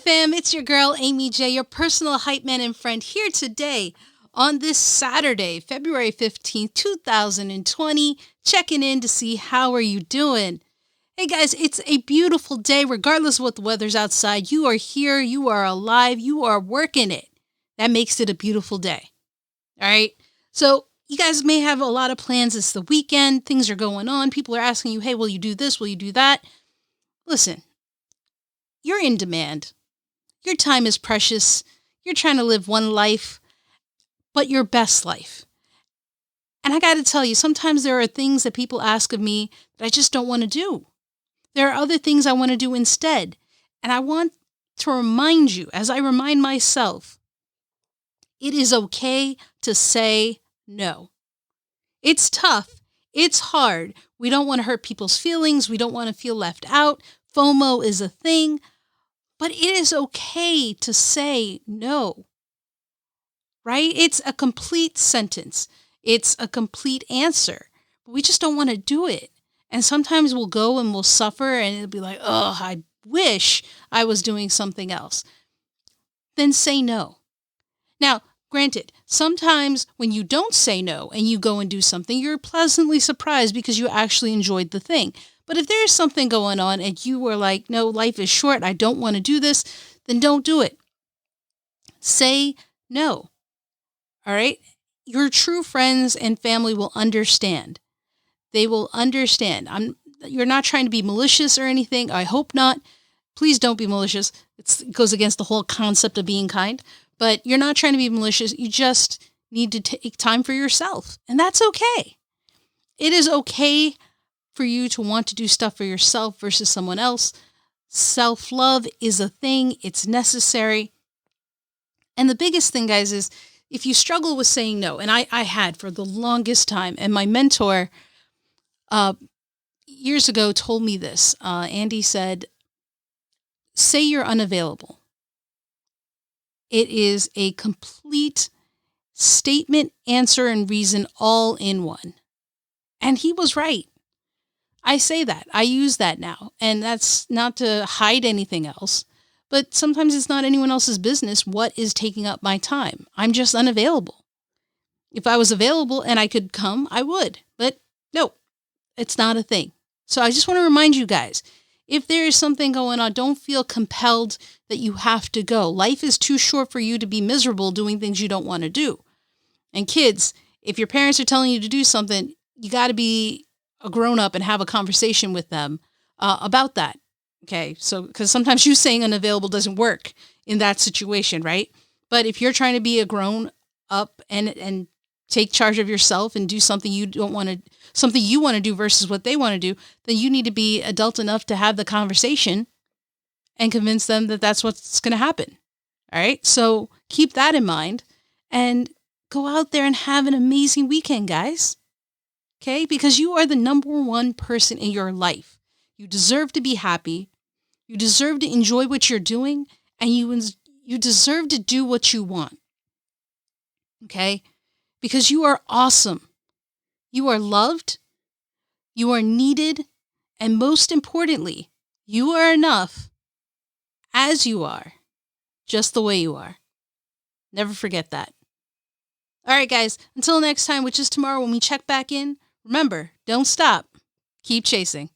fam, it's your girl, Aimee J, your personal hype man and friend here today on this Saturday, February 15th, 2020, checking in to see how are you doing. Hey guys, it's a beautiful day regardless of what the weather's outside. You are here, you are alive, you are working it. That makes it a beautiful day. All right? So you guys may have a lot of plans. It's the weekend, things are going on. People are asking you, hey, will you do this? Will you do that? Listen, you're in demand. Your time is precious. You're trying to live one life, but your best life. And I got to tell you, sometimes there are things that people ask of me that I just don't want to do. There are other things I want to do instead. And I want to remind you, as I remind myself, it is okay to say no. It's tough. It's hard. We don't want to hurt people's feelings. We don't want to feel left out. FOMO is a thing. But it is okay to say no, right? It's a complete sentence. It's a complete answer. But we just don't want to do it. And sometimes we'll go and we'll suffer and it'll be like, oh, I wish I was doing something else. Then say no. Now, granted, sometimes when you don't say no and you go and do something, you're pleasantly surprised because you actually enjoyed the thing. But if there's something going on and you were like, no, life is short, I don't want to do this, then don't do it. Say no. All right? Your true friends and family will understand. They will understand. You're not trying to be malicious or anything. I hope not. Please don't be malicious. It goes against the whole concept of being kind. But you're not trying to be malicious. You just need to take time for yourself. And that's okay. It is okay for you to want to do stuff for yourself versus someone else. Self-love is a thing. It's necessary. And the biggest thing, guys, is if you struggle with saying no, and I had for the longest time, and my mentor years ago told me this. Andy said, say you're unavailable. It is a complete statement, answer, and reason all in one. And he was right. I say that. I use that now. And that's not to hide anything else. But sometimes it's not anyone else's business what is taking up my time. I'm just unavailable. If I was available and I could come, I would. But no, it's not a thing. So I just want to remind you guys, if there is something going on, don't feel compelled that you have to go. Life is too short for you to be miserable doing things you don't want to do. And kids, if your parents are telling you to do something, you got to be a grown up and have a conversation with them about that. Okay. So, because sometimes you saying unavailable doesn't work in that situation, right? But if you're trying to be a grown up and take charge of yourself and do something you want to do versus what they want to do, then you need to be adult enough to have the conversation and convince them that that's what's going to happen. All right. So keep that in mind and go out there and have an amazing weekend, guys. Okay, because you are the number one person in your life. You deserve to be happy. You deserve to enjoy what you're doing, and you deserve to do what you want. Okay, because you are awesome. You are loved. You are needed, and most importantly, you are enough as you are, just the way you are. Never forget that. All right, guys. Until next time, which is tomorrow when we check back in. Remember, don't stop. Keep chasing.